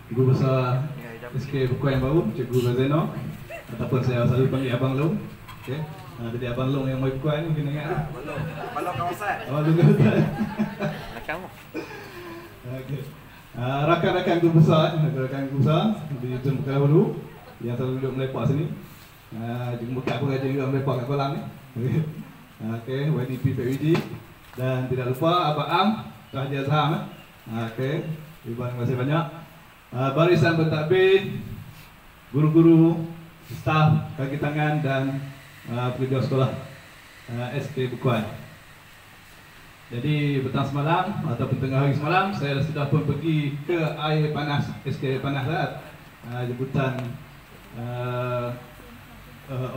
Guru Besar SK Bukuan yang baru, Cikgu Razeno, ataupun saya selalu panggil Abang Long. Okay. Jadi Abang Long yang mau Bukuan ni mungkin ingat. Balong kawasan. Oh, Long kawasan. Kamu. Okay. Rakan-rakan Guru Besar, rakan-rakan Guru Besar di Jom Bukuan baru yang selalu duduk melepak sini. Juga buka pun aja juga melepak kat kolam ni. Okay, YDP PWD dan tidak lupa Abang Am, Raja Azham. Okay, terima kasih banyak. Barisan pentadbir, guru-guru, staf, kaki tangan dan pekerja sekolah SK Bukuan. Jadi petang semalam ataupun tengah hari semalam saya sudah pun pergi ke air panas SK Panas lah, jemputan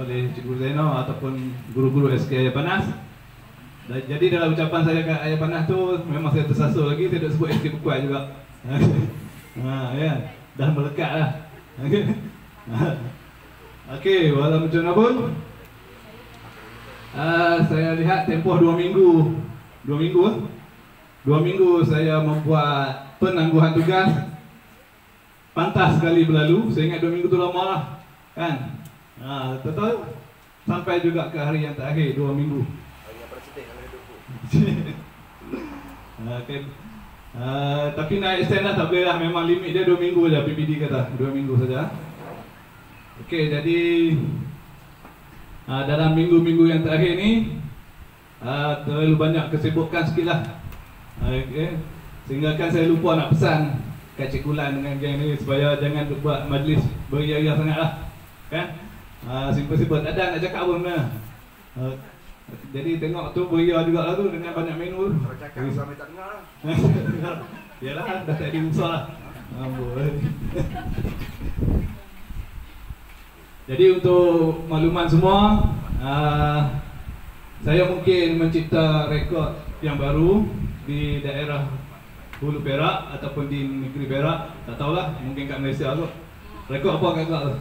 oleh Cikgu Zeno ataupun guru-guru SK Air Panas. Jadi dalam ucapan saya ke Air Panas tu memang saya tersasul lagi, saya tak sebut SK Bukuan juga. Ya, dah melekat lah. Okey, walau macam mana pun saya lihat tempoh 2 minggu 2 minggu saya membuat penangguhan tugas. Pantas sekali berlalu. Saya ingat 2 minggu tu lama lah, kan? Betul. Sampai juga ke hari yang terakhir 2 minggu. Hari yang bersedih kalau hidupku. Okay. Tapi naik stand dah tak boleh lah. Memang limit dia 2 minggu saja. PPD kata 2 minggu saja. Okey, jadi dalam minggu-minggu yang terakhir ni terlalu banyak kesibukan sikit lah. Okay. Sehingga kan saya lupa nak pesan kat Cikgu Lan dengan geng ni supaya jangan buat majlis beria-ria sangat lah, kan? Simple-simple, tak ada nak cakap pun benda. Jadi tengok tu beria juga lah tu dengan banyak menu. Kalau cakap sampai tak dengar lah. Yalah, dah tak ada usaha lah. Jadi untuk makluman semua, saya mungkin mencipta rekod yang baru di daerah Hulu Perak ataupun di negeri Perak, tak tahulah, mungkin kat Malaysia tu. Rekod apa kakak tu?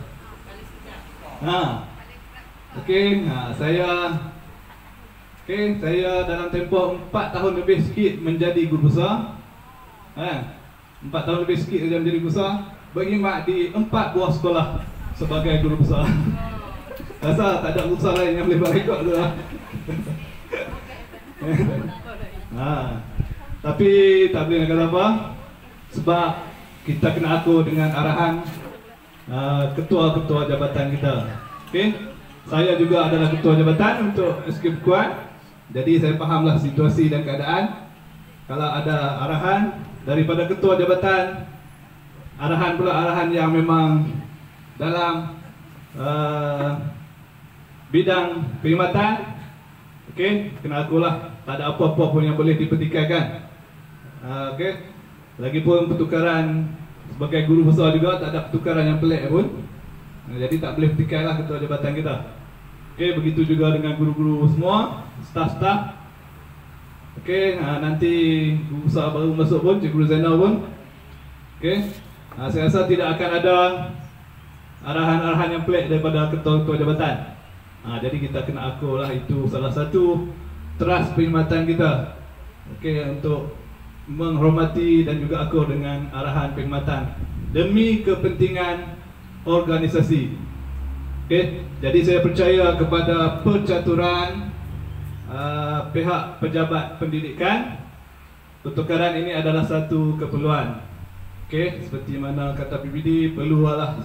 Okey, saya dalam tempoh 4 tahun lebih sikit menjadi guru besar. 4 tahun lebih sikit saja menjadi guru besar, berkhidmat di 4 buah sekolah sebagai guru besar. Rasa tak ada usaha lain yang boleh buat rekod tu lah. Tapi tak boleh nak kata apa, sebab kita kena akur dengan arahan ketua-ketua jabatan kita. Okay? Saya juga adalah ketua jabatan untuk SK Bukuan. Jadi saya fahamlah situasi dan keadaan. Kalau ada arahan daripada ketua jabatan, arahan pula arahan yang memang dalam bidang perkhidmatan, okey, kena akulah, tak ada apa-apa pun yang boleh dipertikaikan. Okey. Lagipun pertukaran sebagai guru besar juga tak ada pertukaran yang pelik pun. Jadi tak boleh pertikailah ketua jabatan kita. Okey, begitu juga dengan guru-guru semua, staf-staf. Okey, nanti guru besar baru masuk pun, Cikgu Zainal pun. Okey. Saya rasa tidak akan ada arahan-arahan yang pelik daripada ketua-ketua jabatan. Jadi kita kena akur lah, itu salah satu teras perkhidmatan kita. Okey, untuk menghormati dan juga akur dengan arahan perkhidmatan demi kepentingan organisasi. Okey, jadi saya percaya kepada percaturan pihak pejabat pendidikan. Pertukaran ini adalah satu keperluan. Okey, seperti mana kata PBD, perlulah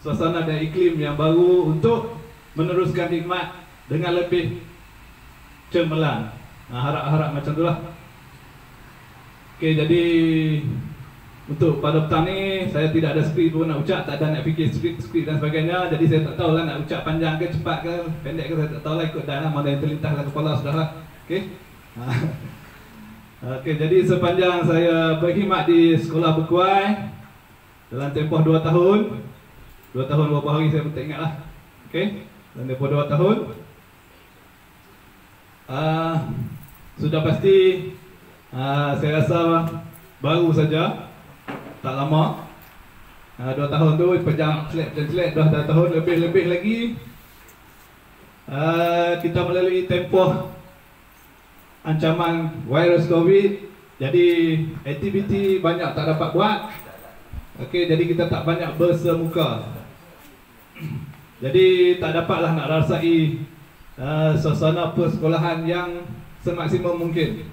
suasana dan iklim yang baru untuk meneruskan khidmat dengan lebih cemerlang. Harap-harap macam itulah. Okey, jadi untuk pada petang ni saya tidak ada skrip pun nak ucap, tak ada nak fikir skrip dan sebagainya. Jadi saya tak tahulah nak ucap panjang ke cepat ke pendek ke, saya tak tahulah, ikut dah lah, mana yang terlintas dalam kepala sudahlah. Okey. Okey, jadi sepanjang saya berkhidmat di Sekolah Bukuan dalam tempoh 2 tahun. 2 tahun berapa hari saya pun tak ingat lah. Okey, dalam tempoh 2 tahun, sudah pasti saya rasa baru saja, tak lama. 2 tahun tu pejam celek, dah tahun lebih lagi. Kita melalui tempoh ancaman virus COVID. Jadi aktiviti banyak tak dapat buat. Okey, jadi kita tak banyak bersemuka. Jadi tak dapatlah nak rasai suasana persekolahan yang semaksimum mungkin.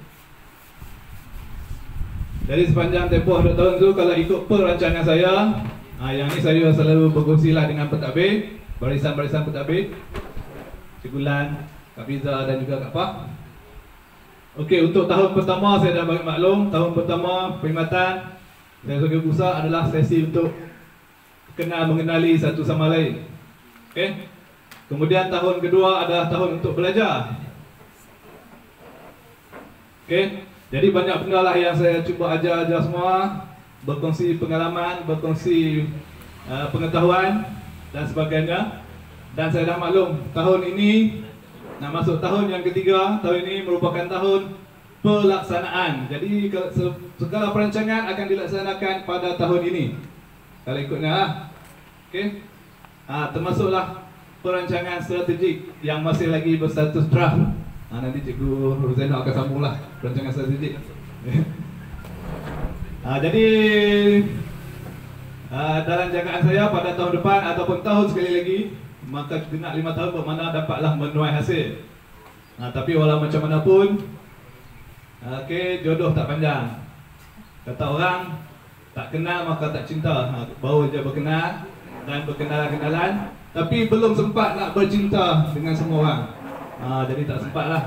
Jadi sepanjang tempoh 2 tahun tu, kalau ikut perancangan saya, yang ni saya selalu berkongsilah dengan pentadbir, barisan-barisan pentadbir, Cikgu Lan, Kak Fiza dan juga Kak Fah. Okey, untuk tahun pertama saya dah bagi maklum, tahun pertama perkhidmatan saya sebagai pusat adalah sesi untuk kenal mengenali satu sama lain. Okey. Kemudian tahun kedua adalah tahun untuk belajar. Okey. Jadi banyak benda lah yang saya cuba ajar semua, berkongsi pengalaman, berkongsi pengetahuan dan sebagainya. Dan saya dah maklum, tahun ini nak masuk tahun yang ketiga. Tahun ini merupakan tahun pelaksanaan. Jadi segala perancangan akan dilaksanakan pada tahun ini. Kalau ikutnya lah. Okey. Termasuklah perancangan strategik yang masih lagi berstatus draft. Nanti Cikgu Ruzena akan sambunglah perancangan strategik. Jadi dalam jangkaan saya pada tahun depan ataupun tahun sekali lagi, maka genap 5 tahun bermakna dapatlah menuai hasil. Tapi walau macam mana pun, okey, jodoh tak panjang. Kata orang, tak kenal maka tak cinta. Baru je berkenal dan berkenalan-kenalan, tapi belum sempat nak bercinta dengan semua orang. Jadi tak sempat lah.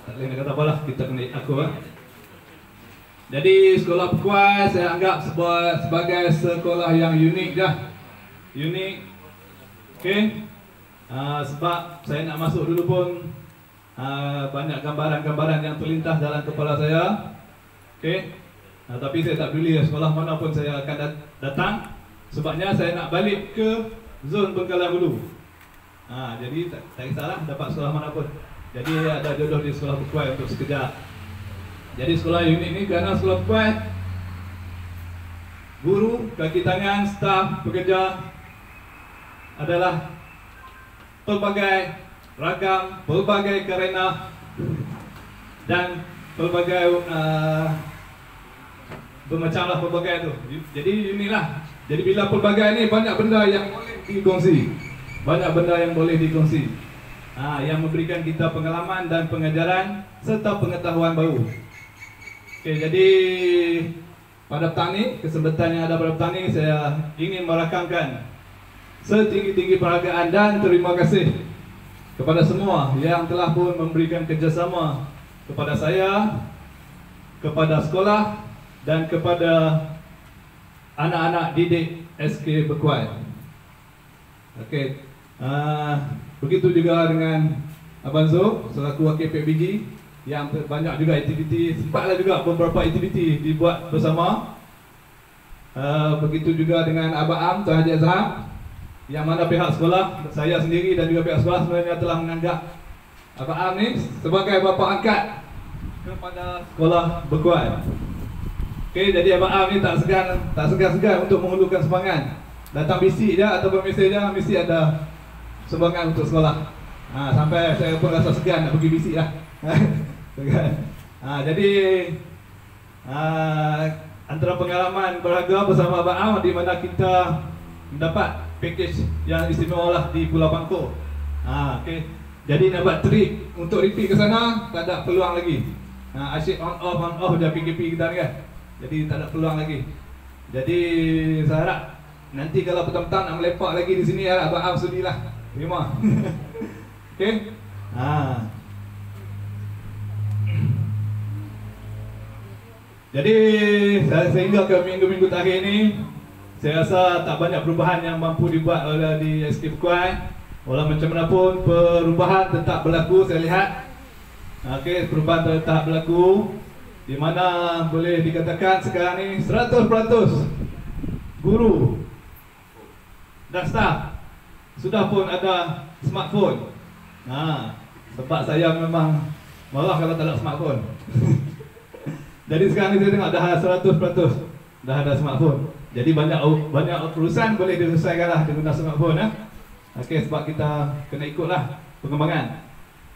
Tak boleh nak kata apalah, kita kena aku lah. Jadi sekolah Pekuai saya anggap sebagai sekolah yang unik dah. Unik. Okey. Sebab saya nak masuk dulu pun banyak gambaran-gambaran yang terlintas dalam kepala saya. Okey. Tapi saya tak peduli sekolah mana pun saya akan datang. Sebabnya saya nak balik ke zon Bengkalan Hulu. Jadi tak kisahlah dapat sekolah mana pun. Jadi ada jodoh di sekolah Pekuai untuk sekejap. Jadi sekolah unik ni kerana sekolah Pekuai, guru, kaki tangan, staf, pekerja adalah pelbagai ragam, pelbagai kerana dan pelbagai bermacamlah pelbagai tu. Jadi inilah. Jadi bila pelbagai ni banyak benda yang boleh dikongsi. Banyak benda yang boleh dikongsi. Yang memberikan kita pengalaman dan pengajaran serta pengetahuan baru. Okey, jadi pada petang ni, kesempatan yang ada pada petang ni, saya ingin merakamkan setinggi-tinggi penghargaan dan terima kasih kepada semua yang telah pun memberikan kerjasama kepada saya, kepada sekolah dan kepada anak-anak didik SK Pekuai. Okey. Begitu juga dengan Abang Zul selaku wakil PBG yang banyak juga aktiviti, sempatlah juga beberapa aktiviti dibuat bersama. Begitu juga dengan Abang Am, Tuan Haji Azhar, yang mana pihak sekolah, saya sendiri dan juga pihak sekolah sebenarnya telah menganggap Abang Am ni sebagai bapa angkat kepada sekolah Pekuai. Okey, jadi Abang Am ni tak segan untuk menghulurkan sumbangan. Datang bisik je ataupun mesej je, mesti ada sumbangan untuk sekolah. Sampai saya pun rasa segan nak pergi bisik lah. Jadi antara pengalaman berharga bersama Abang Am di mana kita mendapat package yang istimewa lah di Pulau Bangkok. Okay. Jadi nak buat trip untuk repeat ke sana, tak ada peluang lagi. Asyik on off je PKP kita ni kan. Jadi tak ada peluang lagi. Jadi saya harap nanti kalau petang-petang nak melepak lagi di sini, harap Abang Am sudilah. Terima. Okey. Jadi sehingga ke minggu-minggu terakhir ni, saya rasa tak banyak perubahan yang mampu dibuat oleh di SK Pekuai. Walau macam mana pun, perubahan tetap berlaku, saya lihat. Okey, perubahan tetap berlaku, di mana boleh dikatakan sekarang ni 100% guru dan staf sudah pun ada smartphone. Sebab saya memang marah kalau tak ada smartphone. Jadi sekarang ni saya tengok dah 100% dah ada smartphone. Jadi banyak urusan boleh diselesaikanlah dengan smartphone. Okey, sebab kita kena ikutlah perkembangan.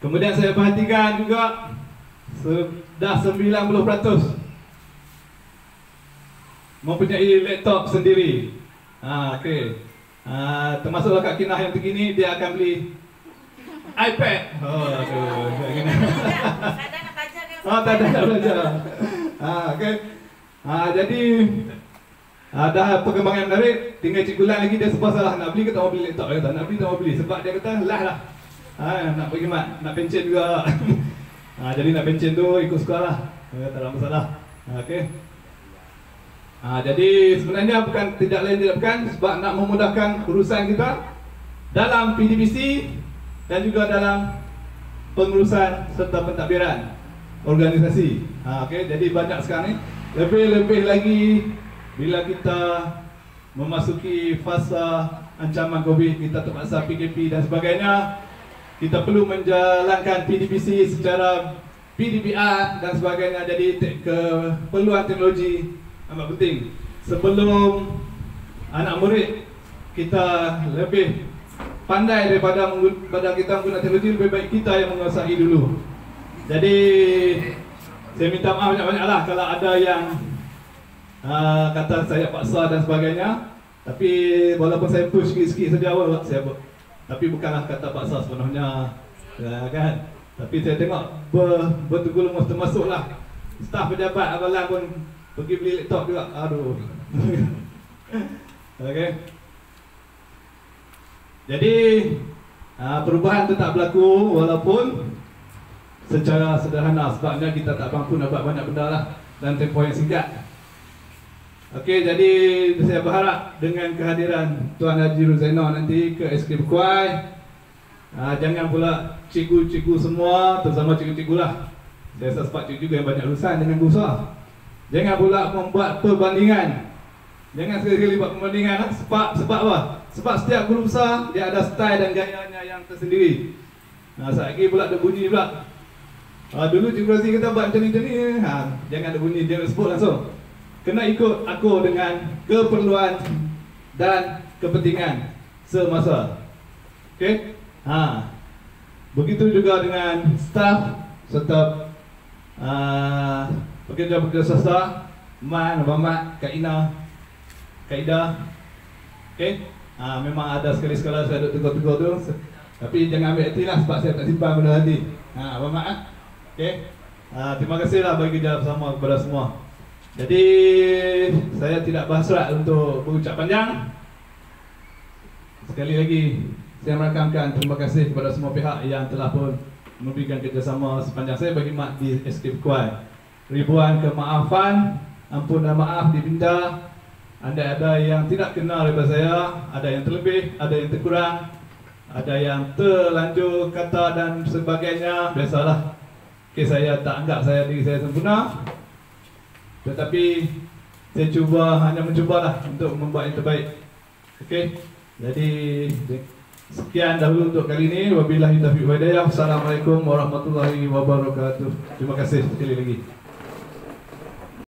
Kemudian saya perhatikan juga dah 90% mempunyai laptop sendiri. Okey. Termasuklah Kak Kinah yang begini, dia akan beli iPad. Aduh, tak kena. Kadang nak belajar kan. Tak ada nak belajar. Okey. Jadi dah perkembangan menarik. Tinggal cikgu Lan lagi, dia sebab salah nak beli ke tak mau beli laptop. Dia kata nak beli tak mau beli. Sebab dia kata lah. Nak pergi mat, nak pencen juga. Jadi nak pencen tu ikut sekolah lah. Tak ada masalah. Okey. Jadi sebenarnya bukan tidak lain tidak bukan sebab nak memudahkan urusan kita dalam PDBC dan juga dalam pengurusan serta pentadbiran organisasi. Okey, jadi banyak sekarang ni. Lebih-lebih lagi bila kita memasuki fasa ancaman COVID, kita terpaksa PKP dan sebagainya, kita perlu menjalankan PDBC secara PDBR dan sebagainya. Jadi keperluan teknologi amat penting. Sebelum anak murid kita lebih pandai daripada kita menggunakan teknologi, lebih baik kita yang menguasai dulu. Jadi saya minta maaf banyak-banyak lah kalau ada yang kata saya paksa dan sebagainya. Tapi walaupun saya push sikit-sikit saja awal saya buat. Tapi bukanlah kata paksa sepenuhnya, kan? Tapi saya tengok bertugul termasuklah staf pejabat abalan pun pergi beli laptop juga. Aduh. Okey. Jadi perubahan tetap berlaku walaupun secara sederhana, sebabnya kita tak mampu nak buat banyak benda lah dalam tempoh yang singkat. Okey, jadi saya berharap dengan kehadiran Tuan Haji Ruzainah nanti ke SK Bukuai, jangan pula cikgu-cikgu semua, terutama cikgu-cikgu lah. Saya rasa sebab cikgu juga yang banyak urusan dengan guru besar. Jangan pula membuat perbandingan. Jangan sekali-kali buat perbandingan lah. Sebab apa? Sebab setiap guru besar dia ada style dan gayanya yang tersendiri. Saat lagi pula ada bunyi pula. Dulu Cikgu Razi kata buat macam ni, jangan ada bunyi, dia sebut langsung. Kena ikut aku dengan keperluan dan kepentingan semasa. Okey? Begitu juga dengan staf serta pekerja-pekerja swasta, Man, Abang Mat, Kak Ina, Kak Ida. Okey? Memang ada sekali-sekala saya duduk tegur-tegur tu. Tapi jangan ambil hati lah sebab saya tak simpan benda hati. Abang Mat. Okey. Terima kasihlah bagi kerja bersama kepada semua. Jadi saya tidak berhasrat untuk berucap panjang. Sekali lagi saya merakamkan terima kasih kepada semua pihak yang telah pun memberikan kerjasama sepanjang saya bagi mat di SK Bukuai. Ribuan kemaafan, ampun dan maaf dipinta. Ada yang tidak kenal daripada saya, ada yang terlebih, ada yang terkurang, ada yang terlanjur kata dan sebagainya. Biasalah. Okay, saya tak anggap diri saya sempurna. Tetapi saya hanya mencubalah untuk membuat yang terbaik. Okey. Jadi sekian dahulu untuk kali ini. Wabillahi taufiq wal hidayah. Assalamualaikum warahmatullahi wabarakatuh. Terima kasih sekali lagi.